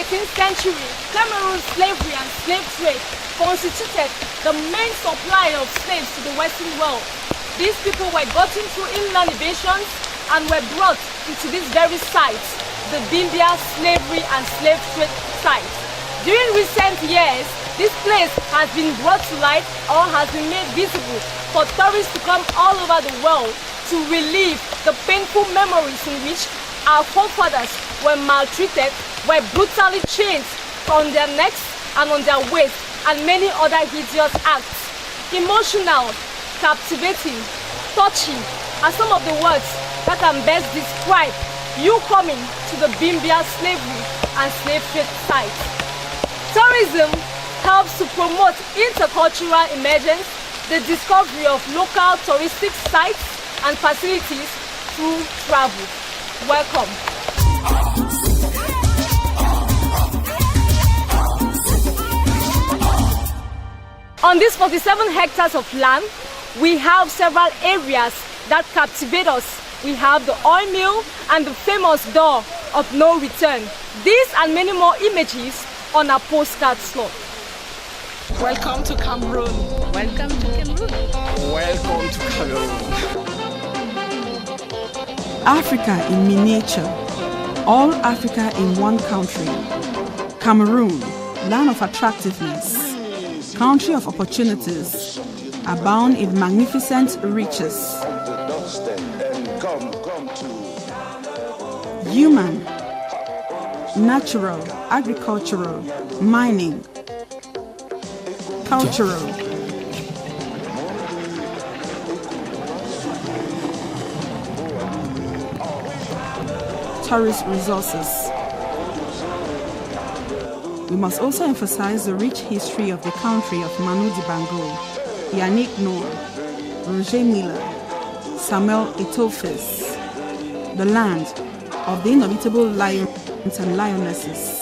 18th century, Cameroon's slavery and slave trade constituted the main supply of slaves to the Western world. These people were gotten through inland invasions and were brought into this very site, the Bimbia slavery and slave trade site. During recent years, this place has been brought to light or has been made visible for tourists to come all over the world to relive the painful memories in which our forefathers were maltreated, were brutally chained on their necks and on their waists, and many other hideous acts. Emotional, captivating, touching are some of the words that can best describe you coming to the Bimbia slavery and slave trade site. Tourism helps to promote intercultural emergence, the discovery of local touristic sites and facilities through travel. Welcome. On these 47 hectares of land, we have several areas that captivate us. We have the oil mill and the famous door of no return. These and many more images on our postcard slot. Welcome to Cameroon. Welcome to Cameroon. Welcome to Cameroon. Africa in miniature. All Africa in one country. Cameroon, land of attractiveness, country of opportunities, abound in magnificent riches. Human, natural, agricultural, mining, cultural. Tourist resources. We must also emphasize the rich history of the country of Manu Dibango, Yannick Noor, Roger Miller, Samuel Eto'o, the land of the indomitable lions and lionesses.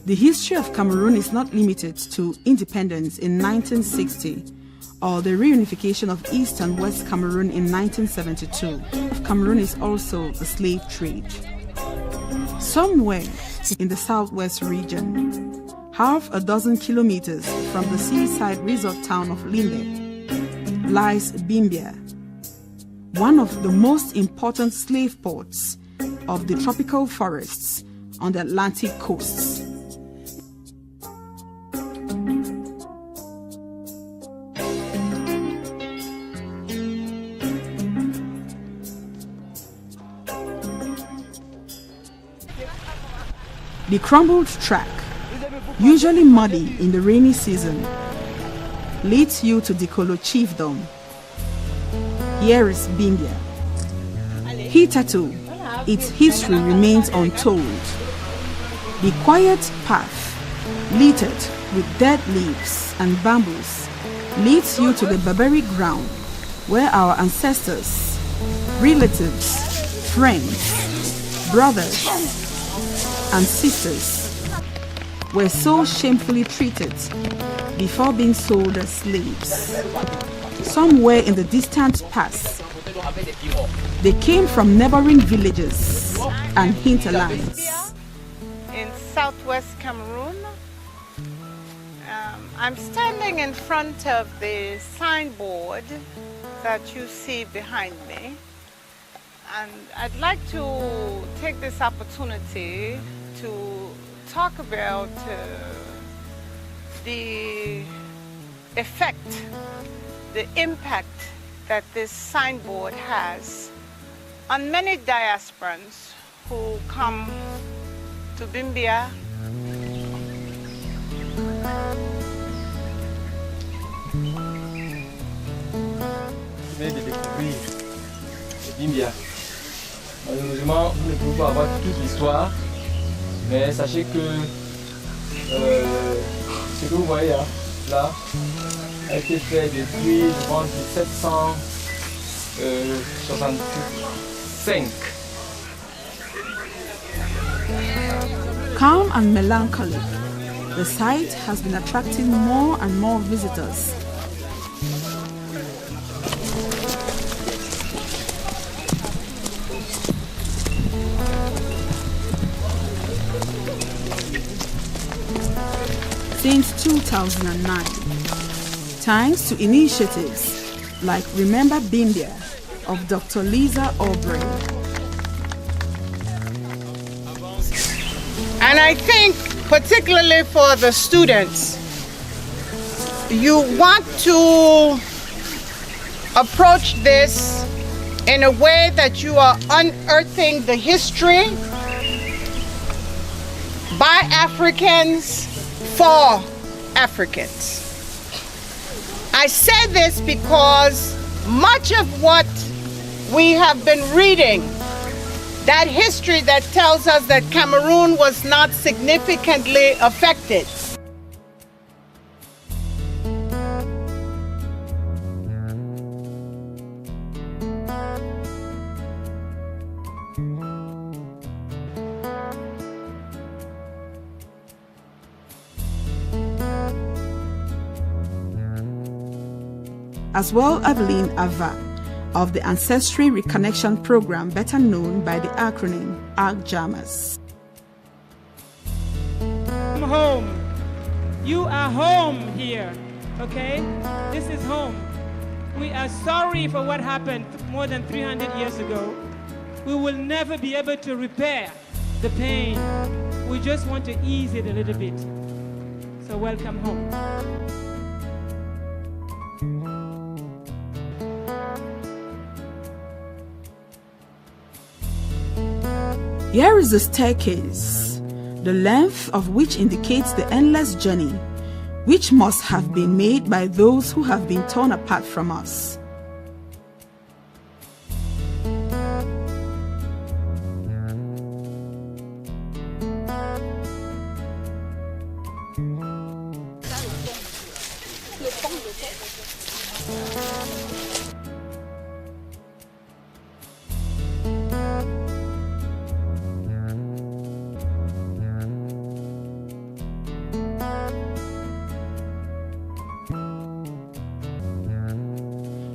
The history of Cameroon is not limited to independence in 1960 or the reunification of East and West Cameroon in 1972. Cameroon is also the slave trade. Somewhere in the southwest region, half a dozen kilometers from the seaside resort town of Limbe, lies Bimbia, one of the most important slave ports of the tropical forests on the Atlantic coasts. The crumbled track, usually muddy in the rainy season, leads you to Dikolo Chiefdom. Here is Bimbia. Hitherto, its history remains untold. The quiet path, littered with dead leaves and bamboos, leads you to the barbaric ground where our ancestors, relatives, friends, brothers, and sisters were so shamefully treated before being sold as slaves. Somewhere in the distant past, they came from neighboring villages and hinterlands. In southwest Cameroon, I'm standing in front of the signboard that you see behind me, and I'd like to take this opportunity to talk about the effect, the impact that this signboard has on many diasporans who come to Bimbia. Vous venez de découvrir Bimbia. Malheureusement, vous ne pouvez pas avoir toute l'histoire, mais sachez que Ce que vous voyez là a été fait depuis, je pense, 1765. Calm and melancholic, the site has been attracting more and more visitors. Since 2009, thanks to initiatives like Remember Bimbia of Dr. Lisa Aubrey. And I think particularly for the students, you want to approach this in a way that you are unearthing the history by Africans for Africans. I say this because much of what we have been reading, that history that tells us that Cameroon was not significantly affected. As well, Evelyn Ava of the Ancestry Reconnection Program, better known by the acronym ARC-JAMAS. Come home. You are home here, okay? This is home. We are sorry for what happened more than 300 years ago. We will never be able to repair the pain. We just want to ease it a little bit. So welcome home. Here is the staircase, the length of which indicates the endless journey which must have been made by those who have been torn apart from us.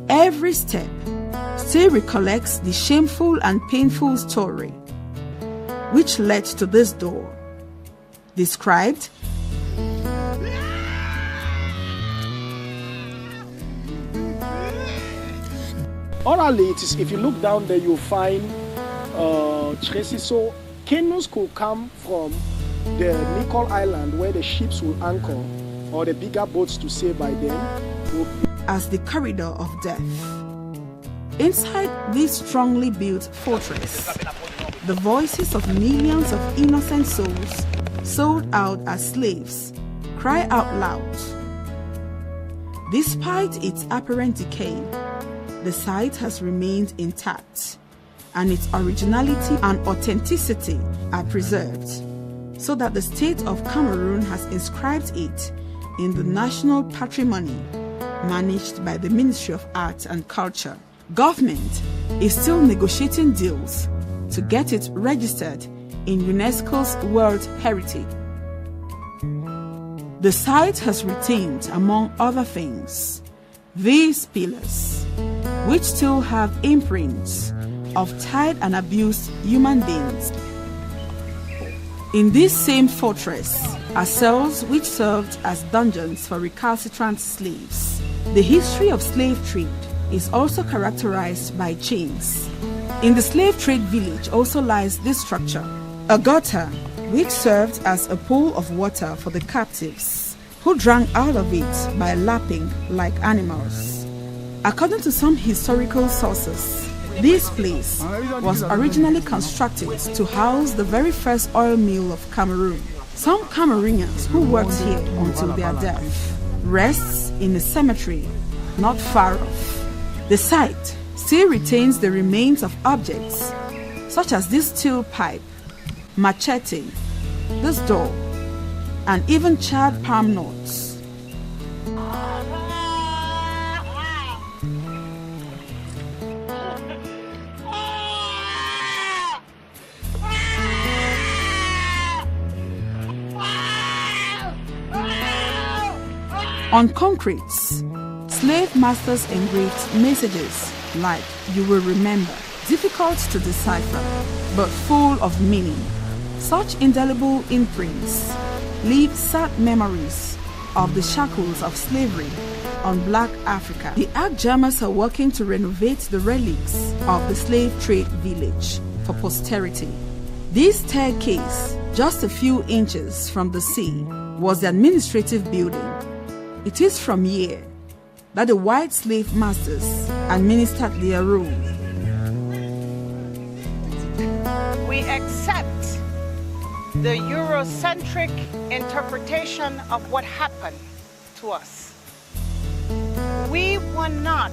Every step still recollects the shameful and painful story which led to this door, described orally. It is, if you look down there, you'll find traces. So canoes could come from the Nicol Island where the ships will anchor, or the bigger boats to sail by them. as the corridor of death. Inside this strongly built fortress, the voices of millions of innocent souls sold out as slaves cry out loud. Despite its apparent decay, the site has remained intact, and its originality and authenticity are preserved, so that the state of Cameroon has inscribed it in the national patrimony managed by the Ministry of Art and Culture. Government is still negotiating deals to get it registered in UNESCO's World Heritage. The site has retained, among other things, these pillars, which still have imprints of tied and abused human beings. In this same fortress are cells which served as dungeons for recalcitrant slaves. The history of slave trade is also characterized by chains. In the slave trade village also lies this structure, a gutter which served as a pool of water for the captives, who drank out of it by lapping like animals. According to some historical sources, this place was originally constructed to house the very first oil mill of Cameroon. Some Cameroonians who worked here until their death rests in a cemetery not far off. The site still retains the remains of objects such as this steel pipe, machete, this door, and even charred palm nuts. On concretes, slave masters engraved messages like "You will remember," difficult to decipher, but full of meaning. Such indelible imprints leave sad memories of the shackles of slavery on Black Africa. The Agjamas are working to renovate the relics of the slave trade village for posterity. This staircase, just a few inches from the sea, was the administrative building. It is from here that the white slave masters administered their rule. We accept the Eurocentric interpretation of what happened to us. We were not,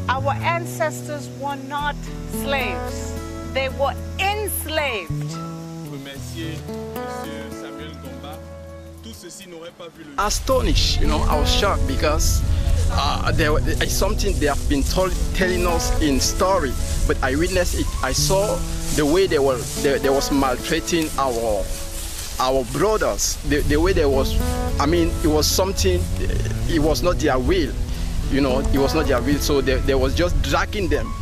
our ancestors were not slaves. They were enslaved. Astonished, I was shocked because it's something they have been telling us in story, but I witnessed it. I saw the way they was maltreating our brothers. The way they was, it was something. It was not their will, It was not their will. So they was just dragging them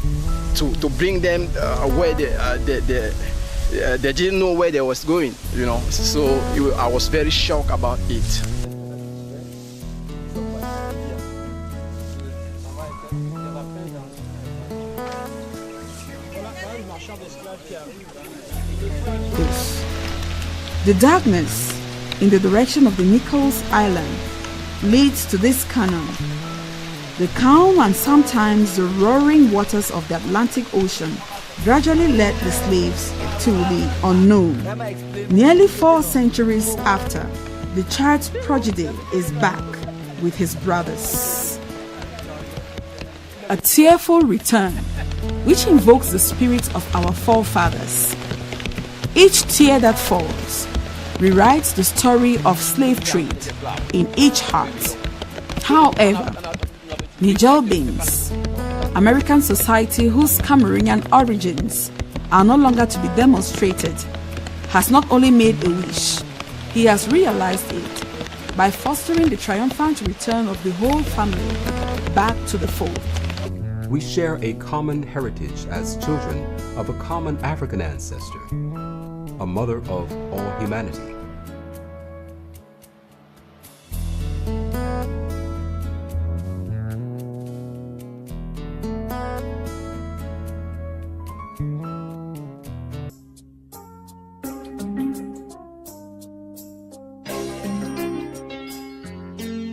to bring them where they didn't know where they was going, So I was very shocked about it. The darkness in the direction of the Nichols Island leads to this canon. The calm and sometimes the roaring waters of the Atlantic Ocean gradually led the slaves to the unknown. Nearly 4 centuries after, the charred prodigy is back with his brothers. A tearful return, which invokes the spirit of our forefathers. Each tear that falls rewrites the story of slave trade in each heart. However, Nigel Baines, American society whose Cameroonian origins are no longer to be demonstrated, has not only made a wish, he has realized it by fostering the triumphant return of the whole family back to the fold. We share a common heritage as children of a common African ancestor, a mother of all humanity.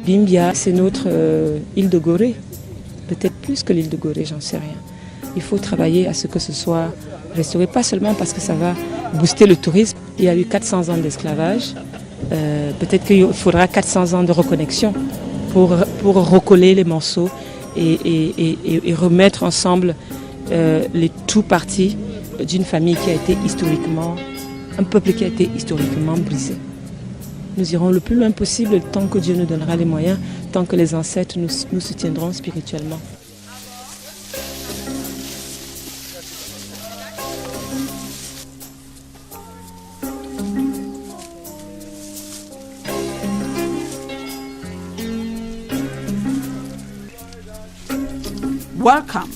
Bimbia, c'est notre île de Gorée. Peut-être plus que l'île de Gorée, j'en sais rien. Il faut travailler à ce que ce soit restauré, pas seulement parce que ça va booster le tourisme. Il y a eu 400 ans d'esclavage. Peut-être qu'il faudra 400 ans de reconnexion pour recoller les morceaux et remettre ensemble les tout parties d'une famille qui a été historiquement, un peuple qui a été historiquement brisé. Nous irons le plus loin possible tant que Dieu nous donnera les moyens, tant que les ancêtres nous soutiendront spirituellement. Welcome.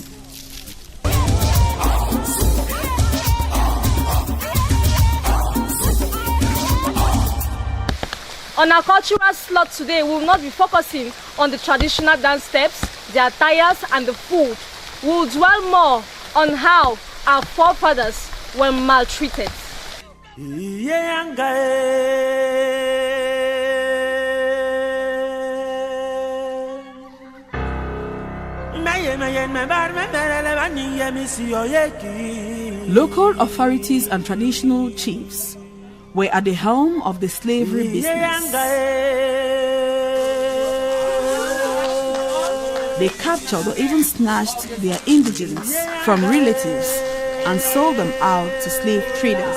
On our cultural slot today, we will not be focusing on the traditional dance steps, the attires and the food. We will dwell more on how our forefathers were maltreated. Local authorities and traditional chiefs were at the helm of the slavery business. They captured or even snatched their indigents from relatives and sold them out to slave traders.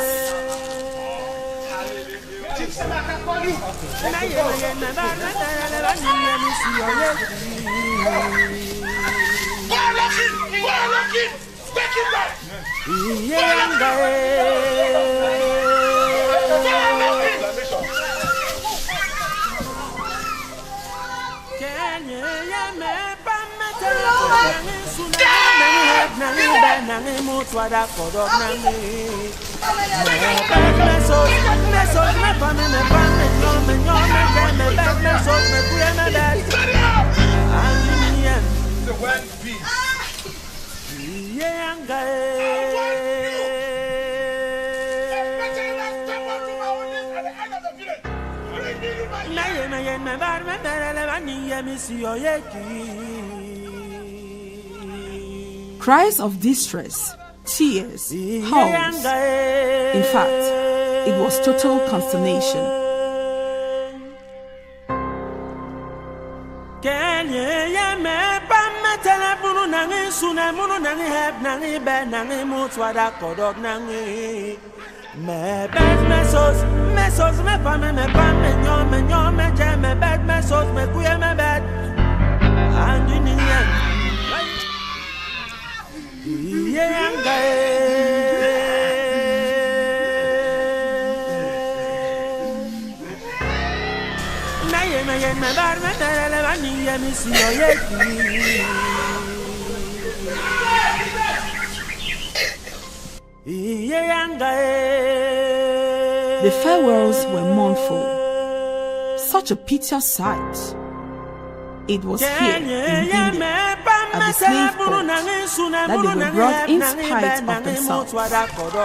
Cries of distress, tears, howls. In fact, it was total consternation. The farewells were mournful. Such a piteous sight. It was here in Bimbia, at the slave port, that they were brought in spite of themselves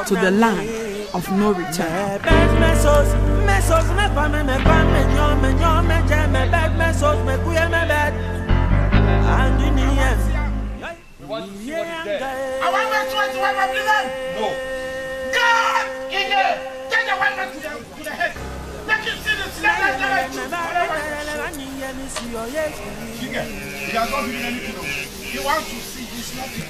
to the land of no return. No. God in there! Take the one man to the head. Let him see the slave and he has not given anything. He wants to see his nothing.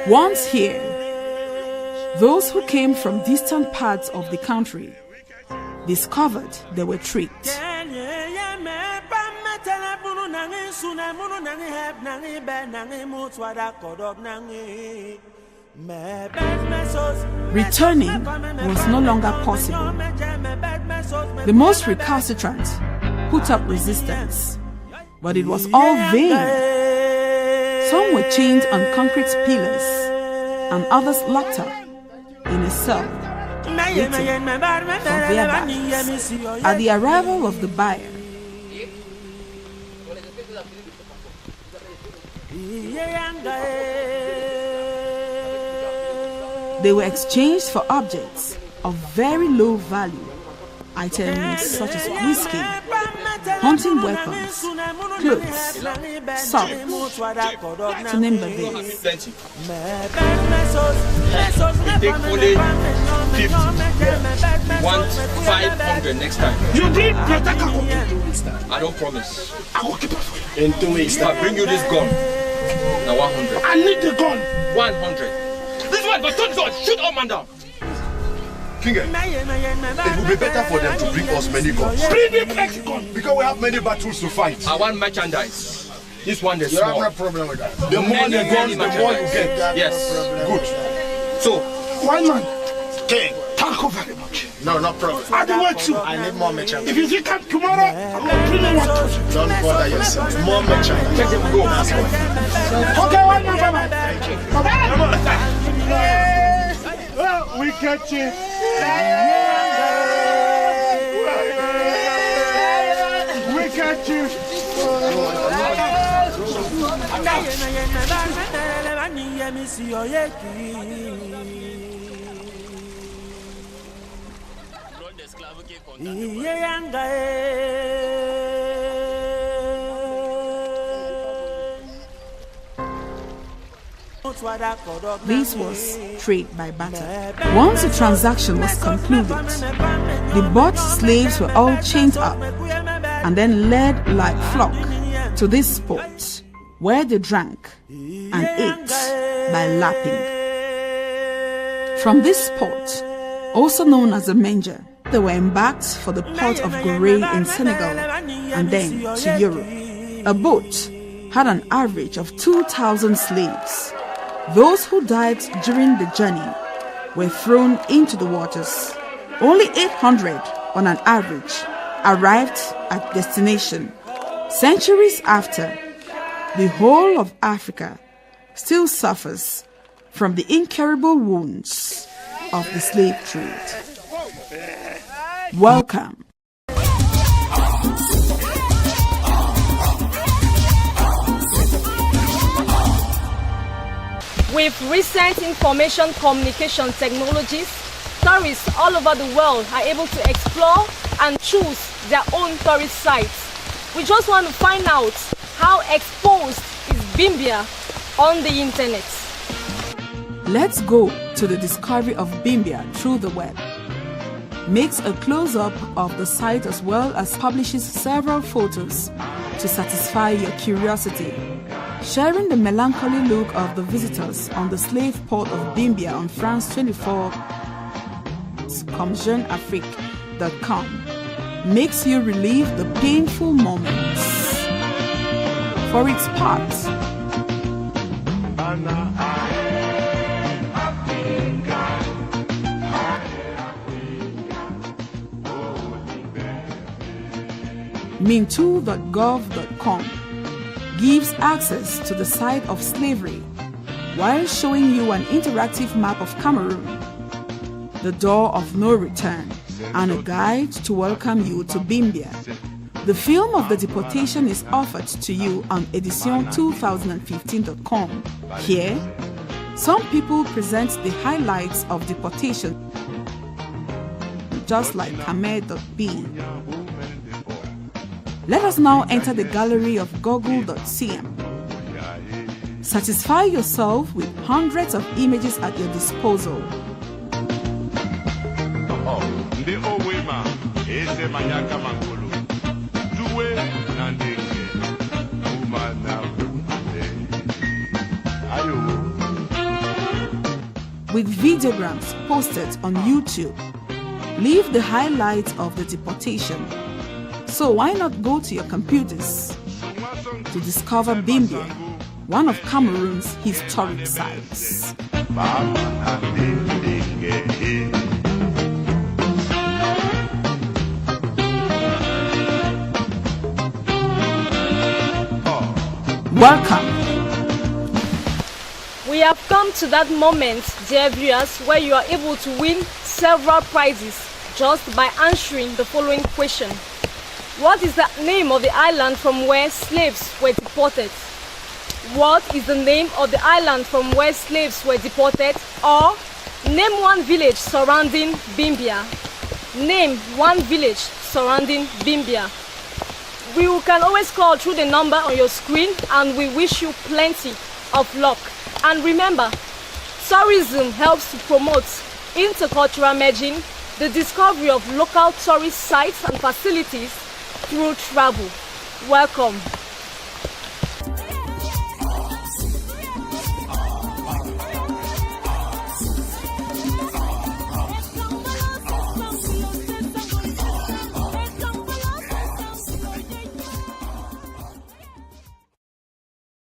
Once here, those who came from distant parts of the country discovered they were tricked. Returning was no longer possible. The most recalcitrant put up resistance, but it was all vain. Some were chained on concrete pillars, and others locked up in a cell, waiting for their backs. At the arrival of the buyer, they were exchanged for objects of very low value, items such as whiskey, hunting weapons, clothes, salt, to name but these. We take only 50. We want 500 next time. You did better. I don't promise. I will keep it for you. In 2 weeks, I'll bring you this gun. Now 100. I need the gun. 100. This one, but don't shoot all man down. King, it would be better for them to bring us many guns. Bring the next gun. Because we have many battles to fight. I want merchandise. This one is small. You have no problem with that. The more the guns, the more you get. Yes. Good. So, one man. King. Thank you very much. No, no problem. I don't want to. I need more merchandise. If you come tomorrow, I'm going to bring you one. Don't bother yourself. More merchandise. Let them go. Okay, one man, bye-bye. Thank you. Well, we catch you. We catch you. This was trade by barter. Once the transaction was concluded, the bought slaves were all chained up and then led like flock to this spot where they drank and ate by lapping. From this spot, also known as the Manger, they were embarked for the port of Gorée in Senegal and then to Europe. A boat had an average of 2,000 slaves. Those who died during the journey were thrown into the waters. Only 800 on an average arrived at destination. Centuries after, the whole of Africa still suffers from the incurable wounds of the slave trade. Welcome. With recent information communication technologies, tourists all over the world are able to explore and choose their own tourist sites. We just want to find out how exposed is Bimbia on the internet. Let's go to the discovery of Bimbia through the web. Makes a close-up of the site as well as publishes several photos to satisfy your curiosity. Sharing the melancholy look of the visitors on the slave port of Bimbia on France 24, comjeuneafrique.com makes you relive the painful moments. For its part, mintu.gov.com gives access to the site of slavery while showing you an interactive map of Cameroon, the door of no return, and a guide to welcome you to Bimbia. The film of the deportation is offered to you on edition2015.com. Here, some people present the highlights of deportation, just like Khmer.b. Let us now enter the gallery of google.cm. Satisfy yourself with hundreds of images at your disposal. With videograms posted on YouTube, leave the highlights of the deportation. So why not go to your computers to discover Bimbia, one of Cameroon's historic sites. Welcome. We have come to that moment, dear viewers, where you are able to win several prizes just by answering the following question. What is the name of the island from where slaves were deported? What is the name of the island from where slaves were deported? Or name one village surrounding Bimbia. Name one village surrounding Bimbia. You can always call through the number on your screen, and we wish you plenty of luck. And remember, tourism helps to promote intercultural merging, the discovery of local tourist sites and facilities through travel. Welcome.